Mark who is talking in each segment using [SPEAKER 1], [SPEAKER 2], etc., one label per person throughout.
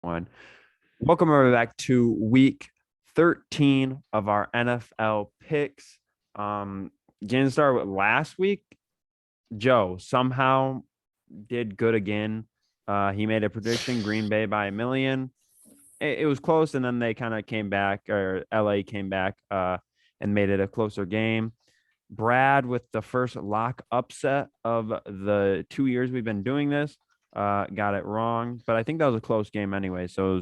[SPEAKER 1] One. Welcome everybody back to week 13 of our NFL picks. Getting started with last week, Joe somehow did good again. He made a prediction, Green Bay by 1,000,000. It was close, and then they kind of came back, or LA came back and made it a closer game. Brad with the first lock upset of the 2 years we've been doing this. Got it wrong, but I think that was a close game anyway. So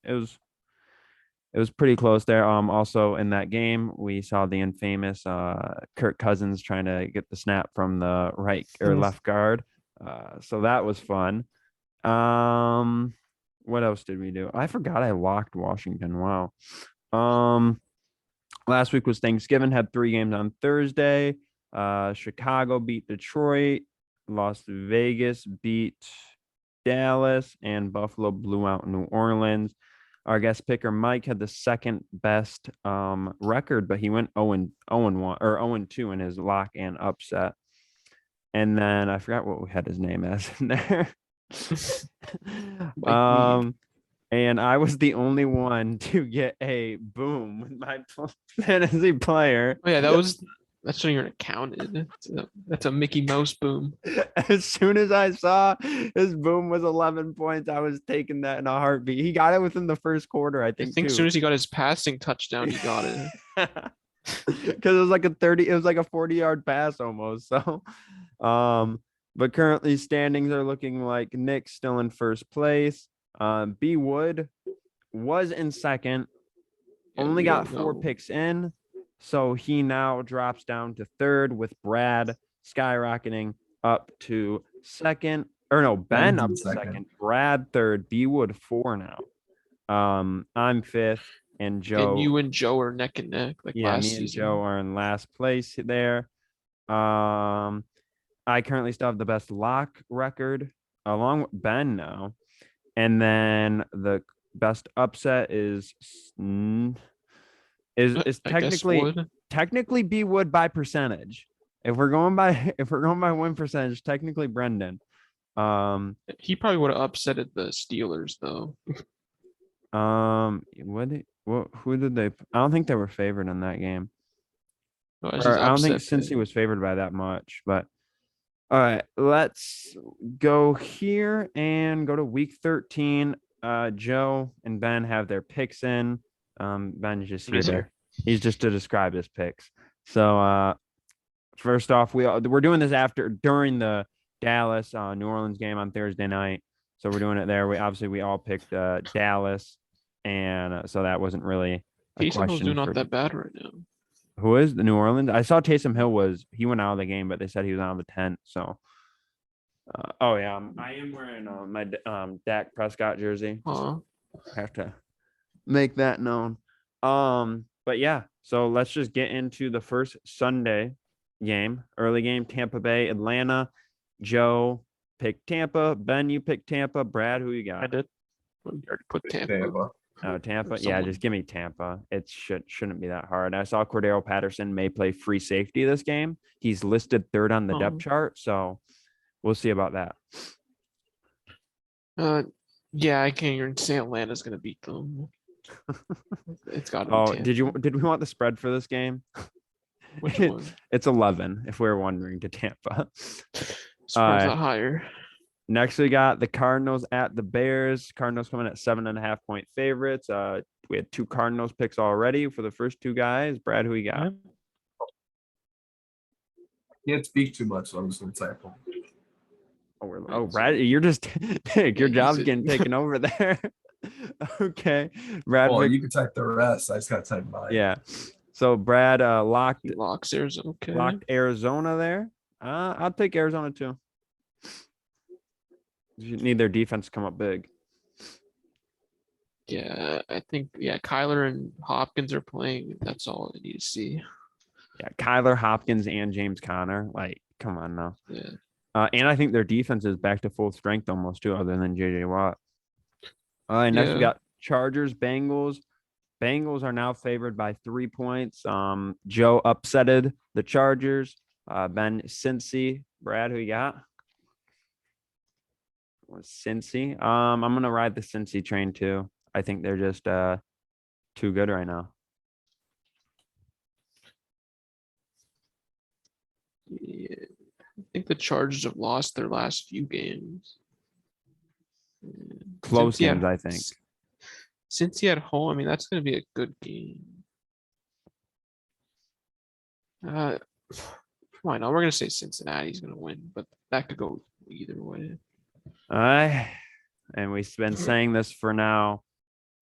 [SPEAKER 1] it was it was pretty close there. Also in that game, we saw the infamous Kirk Cousins trying to get the snap from the right or left guard. So that was fun. What else did we do? I forgot I locked Washington. Wow. Last week was Thanksgiving, had 3 games on Thursday. Chicago beat Detroit, Las Vegas beat Dallas, and Buffalo blew out New Orleans. Our guest picker Mike had the second best record, but he went 0-1 or 0-2 in his lock and upset. And then I forgot what we had his name as in there. And I was the only one to get a boom with my fantasy player.
[SPEAKER 2] Oh yeah, that shouldn't even counted. That's a Mickey Mouse boom.
[SPEAKER 1] As soon as I saw his boom was 11 points, I was taking that in a heartbeat. He got it within the first quarter, I think.
[SPEAKER 2] As soon as he got his passing touchdown, he got it.
[SPEAKER 1] Because it was like a 40-yard pass almost. So, but currently standings are looking like Nick's still in first place. B Wood was in second, only got 4 picks in. So he now drops down to third with Brad skyrocketing up to second. Or no, Ben up to second. Brad third. B Wood 4 now. I'm fifth, and Joe.
[SPEAKER 2] And you and Joe are neck and neck. Like last
[SPEAKER 1] me
[SPEAKER 2] season.
[SPEAKER 1] and Joe are in last place there. I currently still have the best lock record along with Ben now. And then the best upset is technically B Wood by percentage. If we're going by win percentage, technically Brendan.
[SPEAKER 2] He probably would have upsetted the Steelers though.
[SPEAKER 1] Who did they? I don't think they were favored in that game.
[SPEAKER 2] I
[SPEAKER 1] don't think Cincy was favored by that much, but all right, let's go here and go to week 13. Joe and Ben have their picks in. Ben's just here. He's just to describe his picks. So first off, we're doing this during the Dallas New Orleans game on Thursday night. So we're doing it there. We all picked Dallas, and so that wasn't really a
[SPEAKER 2] Taysom
[SPEAKER 1] question.
[SPEAKER 2] Hill's not that bad right now.
[SPEAKER 1] Who is the New Orleans? I saw Taysom Hill went out of the game, but they said he was out of the tent. So, I am wearing my Dak Prescott jersey. I have to make that known. But yeah, so let's just get into the first Sunday game, early game, Tampa Bay, Atlanta. Joe picked Tampa. Ben, you picked Tampa. Brad, who you got?
[SPEAKER 2] I did. You already put Tampa.
[SPEAKER 1] Oh, Tampa. Yeah, just give me Tampa. It shouldn't be that hard. I saw Cordero Patterson may play free safety this game. He's listed third on the depth chart, so we'll see about that.
[SPEAKER 2] Yeah, I can't even say Atlanta's gonna beat them. It's got to.
[SPEAKER 1] Oh, did we want the spread for this game?
[SPEAKER 2] Which one?
[SPEAKER 1] It's 11. If we were wondering, to Tampa.
[SPEAKER 2] Spread's not higher.
[SPEAKER 1] Next, we got the Cardinals at the Bears. Cardinals coming at 7.5-point favorites. We had 2 Cardinals picks already for the first 2 guys. Brad, who you got?
[SPEAKER 3] Can't speak too much, so I'm just going to type.
[SPEAKER 1] Brad, you're just your job's getting taken over there. Okay, Brad.
[SPEAKER 3] Well, you can type the rest. I just got to type mine.
[SPEAKER 1] Yeah. So Brad locks
[SPEAKER 2] Arizona. Okay.
[SPEAKER 1] Locked Arizona there. I'll take Arizona too. You need their defense to come up big.
[SPEAKER 2] Yeah, I think Kyler and Hopkins are playing. That's all I need to see.
[SPEAKER 1] Yeah, Kyler, Hopkins, and James Conner. Like, come on now.
[SPEAKER 2] Yeah.
[SPEAKER 1] And I think their defense is back to full strength almost too, other than JJ Watt. All right, next we got Chargers, Bengals. Bengals are now favored by 3 points. Joe upsetted the Chargers. Ben Cincy. Brad, who you got? was Cincy. I'm gonna ride the Cincy train too. I think they're just too good right now.
[SPEAKER 2] Yeah, I think the Chargers have lost their last few games.
[SPEAKER 1] Close
[SPEAKER 2] Cincy at-
[SPEAKER 1] games, I think.
[SPEAKER 2] Cincy at home, I mean, that's going to be a good game. Why not? We're going to say Cincinnati's going to win, but that could go either way.
[SPEAKER 1] And we've been saying this for now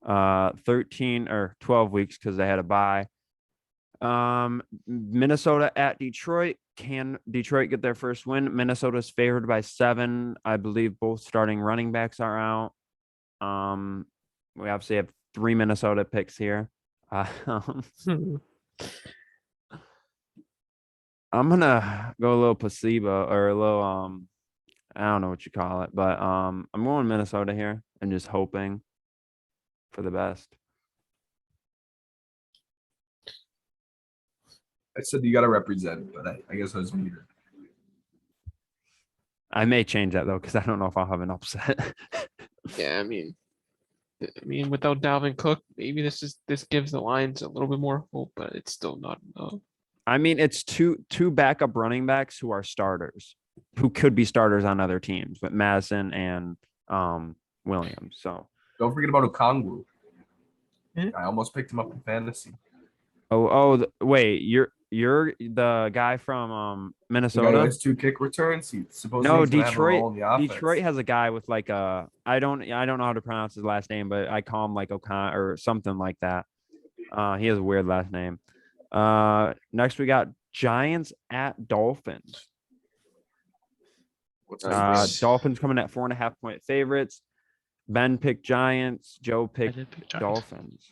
[SPEAKER 1] 13 or 12 weeks because they had a bye. Minnesota at Detroit. Can Detroit get their first win? Minnesota's favored by 7. I believe both starting running backs are out. We obviously have 3 Minnesota picks here. I'm gonna go a little placebo or a little I don't know what you call it, but I'm going Minnesota here and just hoping for the best.
[SPEAKER 3] I said you got to represent, but I guess I was muted.
[SPEAKER 1] I may change that though because I don't know if I'll have an upset.
[SPEAKER 2] Yeah, I mean, without Dalvin Cook, maybe this gives the Lions a little bit more hope, but it's still not enough.
[SPEAKER 1] I mean, it's two backup running backs who are starters, who could be starters on other teams, but Madison and Williams. So
[SPEAKER 3] Don't forget about Okongwu.
[SPEAKER 2] Hmm?
[SPEAKER 3] I almost picked him up in fantasy.
[SPEAKER 1] wait, you're the guy from
[SPEAKER 3] The guy who
[SPEAKER 1] Minnesota?
[SPEAKER 3] has 2 kick returns. He supposedly
[SPEAKER 1] No,
[SPEAKER 3] he's gonna have a role in the offense.
[SPEAKER 1] Detroit has a guy with like a I don't know how to pronounce his last name, but I call him like Ocon or something like that. He has a weird last name. Next we got Giants at Dolphins.
[SPEAKER 3] What's
[SPEAKER 2] Nice.
[SPEAKER 1] Dolphins coming at 4.5-point favorites. Ben picked Giants. Joe
[SPEAKER 2] I
[SPEAKER 1] picked
[SPEAKER 2] did pick Giants.
[SPEAKER 1] Dolphins.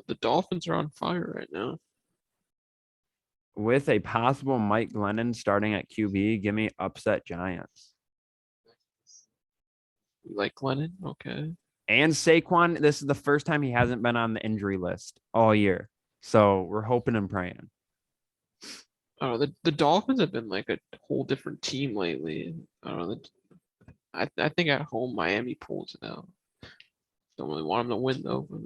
[SPEAKER 2] The Dolphins are on fire right now.
[SPEAKER 1] With a possible Mike Glennon starting at QB, give me upset Giants.
[SPEAKER 2] You like Glennon? Okay.
[SPEAKER 1] And Saquon, this is the first time he hasn't been on the injury list all year. So we're hoping and praying.
[SPEAKER 2] Oh, the Dolphins have been like a whole different team lately. I don't know. I think at home Miami pulls it out. Don't really want them to win though. But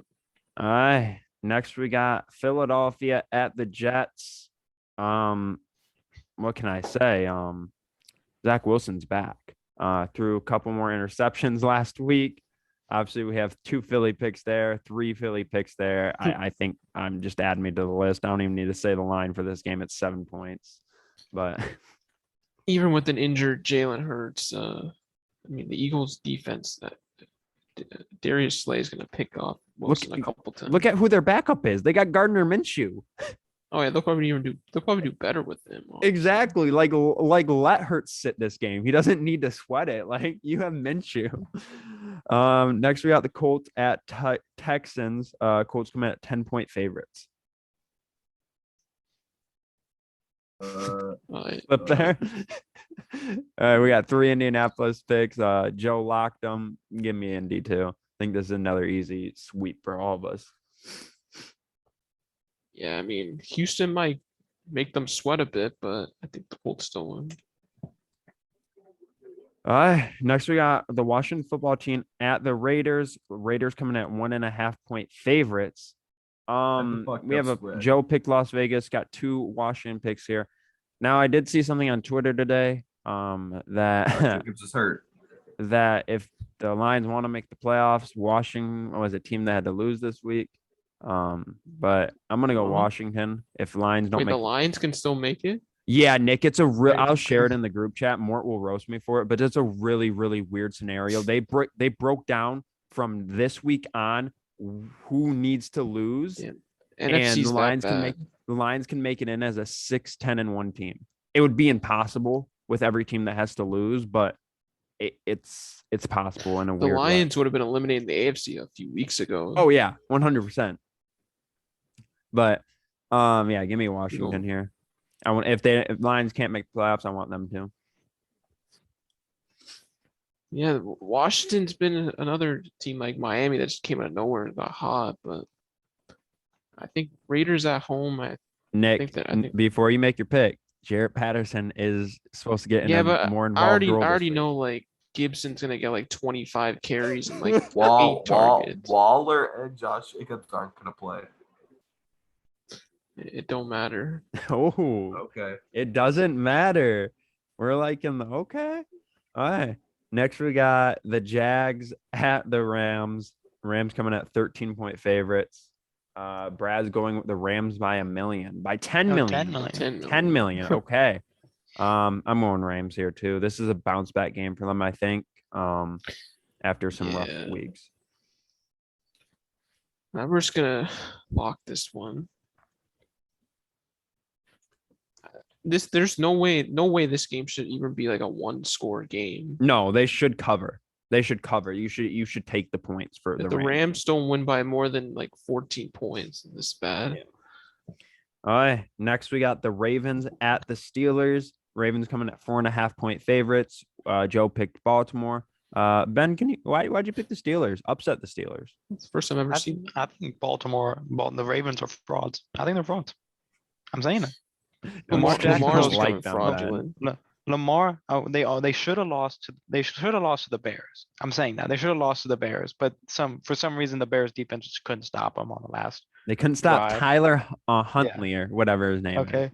[SPEAKER 1] Next we got Philadelphia at the Jets. What can I say? Zach Wilson's back. Threw a couple more interceptions last week. Obviously, we have 2 Philly picks there, 3 Philly picks there. I think I'm just adding me to the list. I don't even need to say the line for this game. It's 7 points. But
[SPEAKER 2] even with an injured Jalen Hurts, I mean the Eagles defense that Darius Slay is going to pick off Wilson a couple times.
[SPEAKER 1] look at who their backup is. They got Gardner Minshew.
[SPEAKER 2] Oh yeah, they'll probably do better with them.
[SPEAKER 1] Exactly. Like let Hurts sit this game. He doesn't need to sweat it. Like you have Minshew. Next we got the Colts at Texans. Colts come in at 10-point favorites. Up there. All right, we got 3 Indianapolis picks. Joe locked them. Give me Indy too. I think this is another easy sweep for all of us.
[SPEAKER 2] Yeah, I mean Houston might make them sweat a bit, but I think the Colts still win.
[SPEAKER 1] Next we got the Washington football team at the Raiders. Raiders coming at 1.5-point favorites. We have Joe picked Las Vegas, got 2 Washington picks here. Now I did see something on Twitter today that
[SPEAKER 3] Jacobs is hurt.
[SPEAKER 1] that if the Lions want to make the playoffs, Washington was a team that had to lose this week. But I'm gonna go Washington if Lions don't
[SPEAKER 2] Wait,
[SPEAKER 1] make
[SPEAKER 2] the Lions can still make it?
[SPEAKER 1] Yeah, Nick, it's a real. I'll share it in the group chat. Mort will roast me for it, but it's a really, really weird scenario. They broke down from this week on who needs to lose,
[SPEAKER 2] Yeah.
[SPEAKER 1] and
[SPEAKER 2] NFC's
[SPEAKER 1] the Lions
[SPEAKER 2] that bad.
[SPEAKER 1] the Lions can make it in as a 6-10-1 team. It would be impossible with every team that has to lose, but it's possible in a
[SPEAKER 2] The
[SPEAKER 1] weird way.
[SPEAKER 2] Lions would have been eliminated in the AFC a few weeks ago.
[SPEAKER 1] Oh yeah, 100%. But yeah, give me Washington here. I want if Lions can't make the playoffs, I want them to.
[SPEAKER 2] Yeah, Washington's been another team like Miami that just came out of nowhere and got hot, but I think Raiders at home.
[SPEAKER 1] Nick, before you make your pick, Jarrett Patterson is supposed to get in
[SPEAKER 2] Yeah,
[SPEAKER 1] a
[SPEAKER 2] but
[SPEAKER 1] more
[SPEAKER 2] I
[SPEAKER 1] involved role.
[SPEAKER 2] I
[SPEAKER 1] this
[SPEAKER 2] already
[SPEAKER 1] week.
[SPEAKER 2] know like Gibson's gonna get like 25 carries and like
[SPEAKER 3] Wall,
[SPEAKER 2] 8 targets.
[SPEAKER 3] Waller and Josh Jacobs aren't gonna play.
[SPEAKER 2] It don't matter.
[SPEAKER 1] Oh,
[SPEAKER 3] Okay.
[SPEAKER 1] it doesn't matter. We're like in the okay. All right. Next, we got the Jags at the Rams. Rams coming at 13-point favorites. Brad's going with the Rams by a million, by 10
[SPEAKER 4] No,
[SPEAKER 1] million.
[SPEAKER 4] 10 million.
[SPEAKER 2] 10
[SPEAKER 1] 10 million. Okay. I'm going Rams here too. This is a bounce back game for them, I think. After some rough
[SPEAKER 2] Yeah.
[SPEAKER 1] weeks.
[SPEAKER 2] We're just gonna lock this one. There's no way this game should even be like a 1-score game.
[SPEAKER 1] No, they should cover. They should cover. You should take the points for
[SPEAKER 2] If
[SPEAKER 1] the
[SPEAKER 2] the
[SPEAKER 1] Rams.
[SPEAKER 2] Rams don't win by more than like 14 points, this bad.
[SPEAKER 1] Yeah. All right. Next, we got the Ravens at the Steelers. Ravens coming at 4.5-point favorites. Joe picked Baltimore. Ben, why'd you pick the Steelers? Upset the Steelers.
[SPEAKER 2] It's the first time I've ever seen.
[SPEAKER 4] I think the Ravens are frauds. I think they're frauds. I'm saying it.
[SPEAKER 2] Lamar,
[SPEAKER 1] Jackson
[SPEAKER 2] Lamar's
[SPEAKER 1] don't
[SPEAKER 2] becoming
[SPEAKER 1] like them,
[SPEAKER 2] fraudulent.
[SPEAKER 4] Lamar, they should have lost to the Bears. I'm saying that they should have lost to the Bears, but for some reason the Bears defense just couldn't stop them on the last.
[SPEAKER 1] They couldn't stop
[SPEAKER 4] Drive.
[SPEAKER 1] Tyler Huntley or whatever his name is.
[SPEAKER 4] Okay.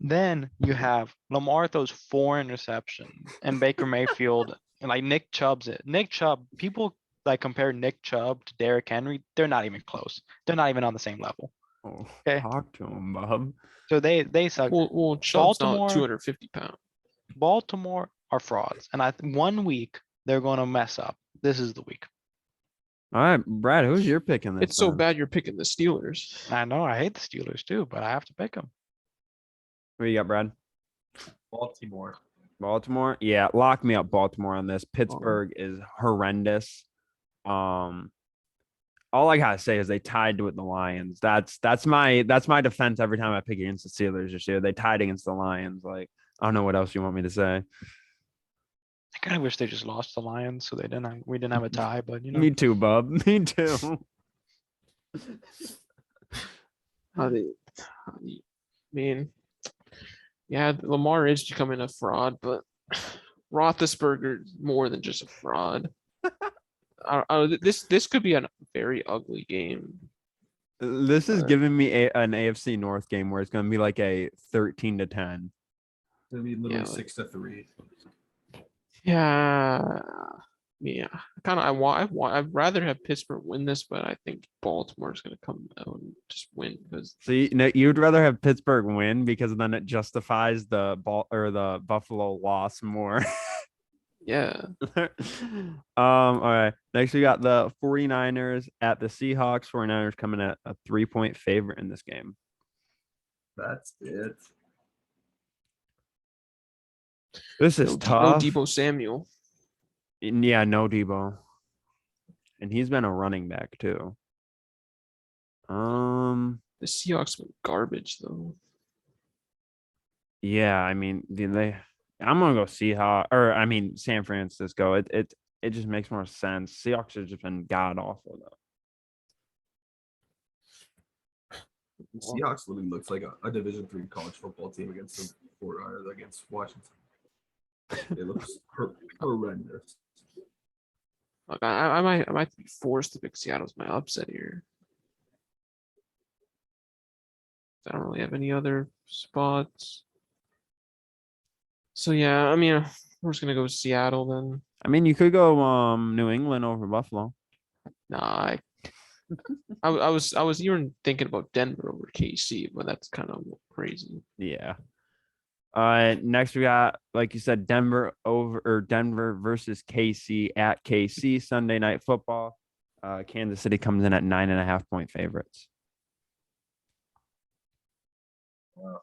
[SPEAKER 4] Then you have Lamar throws 4 interceptions and Baker Mayfield and like Nick Chubb's it. Nick Chubb, people like compare Nick Chubb to Derrick Henry. They're not even close. They're not even on the same level.
[SPEAKER 1] Oh,
[SPEAKER 4] Okay.
[SPEAKER 1] talk to him, Bob.
[SPEAKER 4] So they suck.
[SPEAKER 2] Well, Chubb's
[SPEAKER 4] Baltimore-
[SPEAKER 2] not 250 pounds.
[SPEAKER 4] Baltimore are frauds. And 1 week they're gonna mess up. This is the week.
[SPEAKER 1] All right, Brad, who's your pick in this?
[SPEAKER 2] It's so
[SPEAKER 1] then?
[SPEAKER 2] bad you're picking the Steelers.
[SPEAKER 4] I know I hate the Steelers too, but I have to pick them.
[SPEAKER 1] Who you got, Brad?
[SPEAKER 3] Baltimore.
[SPEAKER 1] Baltimore? Yeah, lock me up, Baltimore, on this. Pittsburgh is horrendous. All I gotta say is they tied with the Lions. That's my defense every time I pick against the Steelers this year. They tied against the Lions. Like, I don't know what else you want me to say.
[SPEAKER 4] I kind of wish they just lost the Lions so we didn't have a tie, but you know.
[SPEAKER 1] Me too, bub. Me too.
[SPEAKER 2] I mean, yeah, Lamar is becoming a fraud, but Roethlisberger more than just a fraud. This could be a very ugly game.
[SPEAKER 1] This is giving me an AFC North game where it's gonna be like a 13-10.
[SPEAKER 3] It's gonna be literally
[SPEAKER 2] Yeah, like-
[SPEAKER 3] 6-3.
[SPEAKER 2] Yeah, I'd rather have Pittsburgh win this, but I think Baltimore's gonna come out and just win because
[SPEAKER 1] So you'd rather have Pittsburgh win because then it justifies the Buffalo loss more.
[SPEAKER 2] yeah,
[SPEAKER 1] All right. Next we got the 49ers at the Seahawks. 49ers coming at a 3-point favorite in this game.
[SPEAKER 3] That's it.
[SPEAKER 1] This is
[SPEAKER 2] no
[SPEAKER 1] tough.
[SPEAKER 2] Debo Samuel.
[SPEAKER 1] Yeah, no Debo. And he's been a running back too.
[SPEAKER 2] The Seahawks went garbage though.
[SPEAKER 1] Yeah, I mean, I'm gonna go San Francisco. It just makes more sense. Seahawks have just been god awful though.
[SPEAKER 3] The Seahawks literally looks like a Division III college football team against the 49ers against Washington. It looks horrendous.
[SPEAKER 2] Look, I might be forced to pick Seattle as my upset here. I don't really have any other spots. So yeah, I mean, we're just gonna go Seattle then.
[SPEAKER 1] I mean, you could go New England over Buffalo.
[SPEAKER 2] Nah, I was even thinking about Denver over KC, but that's kind of crazy.
[SPEAKER 1] Yeah. Next we got, like you said, Denver versus KC at KC Sunday Night Football. Kansas City comes in at 9.5-point favorites.
[SPEAKER 3] Wow.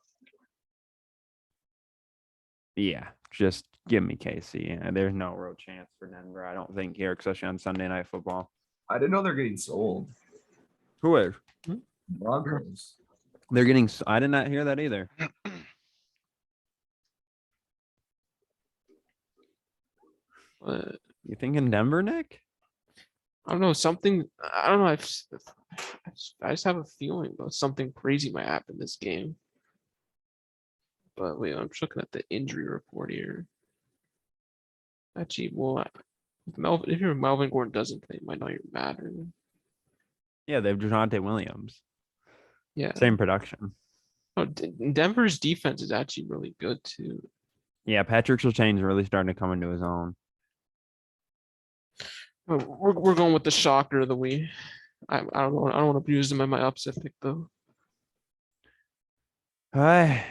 [SPEAKER 1] Yeah, just give me KC. Yeah, there's no real chance for Denver, I don't think, here, especially on Sunday Night Football.
[SPEAKER 3] I didn't know they're getting sold.
[SPEAKER 1] Who is?
[SPEAKER 3] Broncos.
[SPEAKER 1] They're getting. I did not hear that either.
[SPEAKER 2] But
[SPEAKER 1] You thinking Denver, Nick?
[SPEAKER 2] I don't know, I don't know. I just have a feeling about something crazy might happen this game. But wait, I'm just looking at the injury report here. Actually, well, if your Melvin Gordon doesn't play, it might not even matter.
[SPEAKER 1] Yeah, they have Javonte Williams.
[SPEAKER 2] Yeah.
[SPEAKER 1] Same production.
[SPEAKER 2] Oh, Denver's defense is actually really good too.
[SPEAKER 1] Yeah, Patrick Surtain's really starting to come into his own.
[SPEAKER 2] We're going with the shocker of the week. I don't know. I don't want to use them in my upset pick though.
[SPEAKER 1] All right.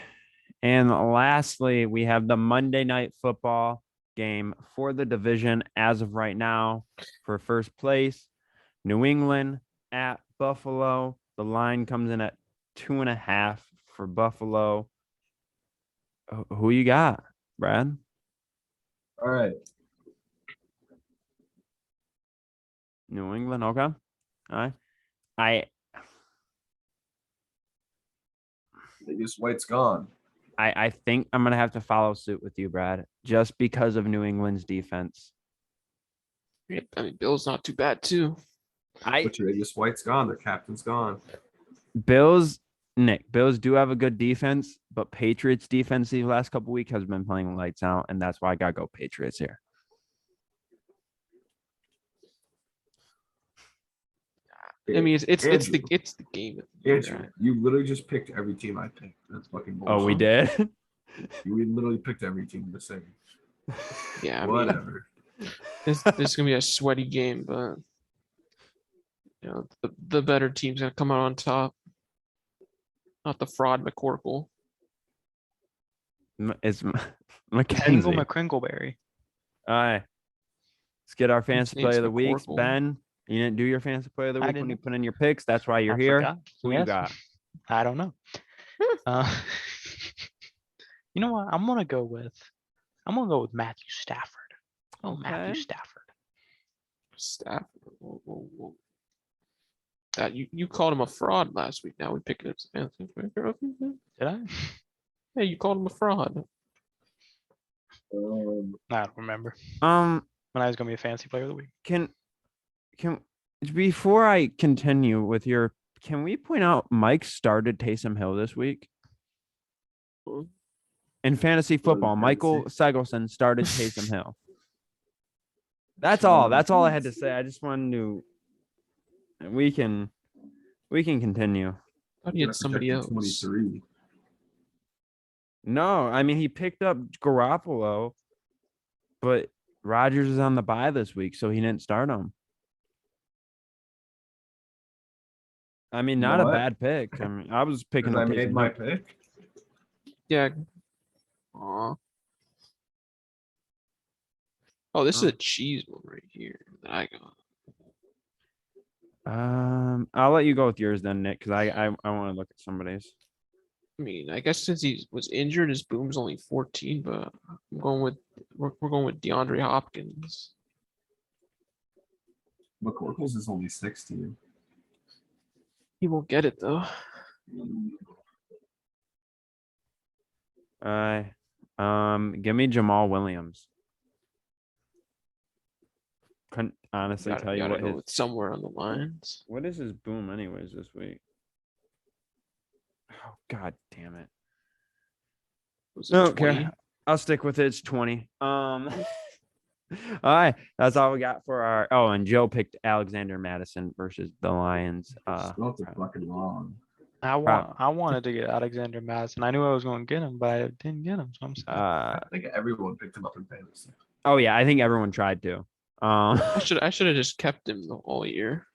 [SPEAKER 1] And lastly, we have the Monday Night Football game for the division as of right now for first place. New England at Buffalo. The line comes in at 2.5 for Buffalo. Who you got, Brad?
[SPEAKER 3] All right.
[SPEAKER 1] New England. Okay. All right.
[SPEAKER 3] Davis White's gone.
[SPEAKER 1] I think I'm gonna have to follow suit with you, Brad, just because of New England's defense.
[SPEAKER 2] Yeah, I mean, Bill's not too bad too.
[SPEAKER 3] But Davis White's gone. Their captain's gone.
[SPEAKER 1] Bills do have a good defense, but Patriots defense the last couple weeks has been playing lights out, and that's why I gotta go Patriots here.
[SPEAKER 2] I mean, it's the game.
[SPEAKER 3] Andrew, you literally just picked every team I picked. That's fucking bullshit.
[SPEAKER 1] Oh, we did.
[SPEAKER 3] We literally picked every team the same.
[SPEAKER 2] Yeah, I mean,
[SPEAKER 3] Whatever.
[SPEAKER 2] this is gonna be a sweaty game, but you know the better team's gonna come out on top. Not the fraud McCorkle.
[SPEAKER 1] It's
[SPEAKER 4] Kendall
[SPEAKER 1] Mackenzie.
[SPEAKER 4] McCringleberry.
[SPEAKER 1] All right. Let's get our fantasy
[SPEAKER 2] name's
[SPEAKER 1] player of the week.
[SPEAKER 2] McCorkle.
[SPEAKER 1] Ben, you didn't do your fantasy player of the
[SPEAKER 4] I
[SPEAKER 1] week when
[SPEAKER 4] didn't.
[SPEAKER 1] you put in your picks. That's why you're
[SPEAKER 4] I
[SPEAKER 1] here.
[SPEAKER 4] forgot.
[SPEAKER 1] Who you
[SPEAKER 4] Yes.
[SPEAKER 1] got?
[SPEAKER 4] I don't know. You know what? I'm gonna go with Matthew Stafford. Oh, Matthew
[SPEAKER 1] Okay.
[SPEAKER 4] Stafford.
[SPEAKER 2] Stafford. Whoa. That you called him a fraud last week. Now we pick it up as a fantasy player.
[SPEAKER 4] Did I?
[SPEAKER 2] Hey, you called him a fraud.
[SPEAKER 4] I don't remember
[SPEAKER 1] Um,
[SPEAKER 4] when I was gonna be a fancy player of the week.
[SPEAKER 1] can before I continue with your, can we point out Mike started Taysom Hill this week in fantasy football?
[SPEAKER 3] fantasy?
[SPEAKER 1] Michael Segelson started Taysom Hill. That's all. That's all I had to say. I just wanted to. We can continue.
[SPEAKER 2] Thought he had somebody else.
[SPEAKER 3] 23.
[SPEAKER 1] No, I mean he picked up Garoppolo, but Rodgers is on the bye this week, so he didn't start him. I mean, not a
[SPEAKER 3] What?
[SPEAKER 1] bad pick. I mean, I was picking
[SPEAKER 3] Because
[SPEAKER 1] up
[SPEAKER 3] I made
[SPEAKER 1] Taysom
[SPEAKER 3] my
[SPEAKER 1] Hill.
[SPEAKER 3] pick.
[SPEAKER 2] Yeah. Aw. Oh, this is a cheese one right here that I got.
[SPEAKER 1] I'll let you go with yours then, Nick, because I want to look at somebody's.
[SPEAKER 2] I mean, I guess since he was injured, his boom's only 14, but we're going with DeAndre Hopkins.
[SPEAKER 3] McCorkle's is only 16.
[SPEAKER 2] He won't get it though.
[SPEAKER 1] Give me Jamal Williams. Couldn't honestly tell you
[SPEAKER 2] Gotta
[SPEAKER 1] what
[SPEAKER 2] go
[SPEAKER 1] his
[SPEAKER 2] with somewhere on the lines.
[SPEAKER 1] what is his boom anyways this week. Oh god damn it.
[SPEAKER 2] Was it
[SPEAKER 1] Okay.
[SPEAKER 2] 20?
[SPEAKER 1] I'll stick with it. It's 20. All right. That's all we got for our. Oh, and Joe picked Alexander Madison versus the Lions.
[SPEAKER 3] Spelled it fucking wrong.
[SPEAKER 4] I wanted to get Alexander Madison. I knew I was going to get him, but I didn't get him. So I'm sad.
[SPEAKER 3] I think everyone picked him up in fantasy.
[SPEAKER 1] Oh yeah, I think everyone tried to.
[SPEAKER 2] I should have just kept him the whole year.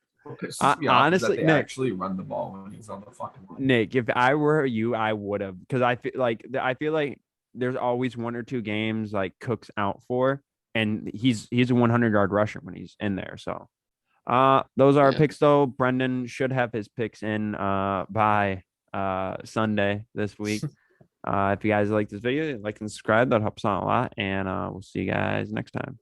[SPEAKER 1] Honestly,
[SPEAKER 3] they
[SPEAKER 1] Nick,
[SPEAKER 3] actually run the ball when he's on the fucking line.
[SPEAKER 1] Nick, if I were you, I would have, because I feel like there's always one or two games like Cook's out for, and he's a 100-yard rusher when he's in there. So, those are our
[SPEAKER 2] Yeah.
[SPEAKER 1] picks though. Brendan should have his picks in by Sunday this week. If you guys like this video, like and subscribe. That helps out a lot, and we'll see you guys next time.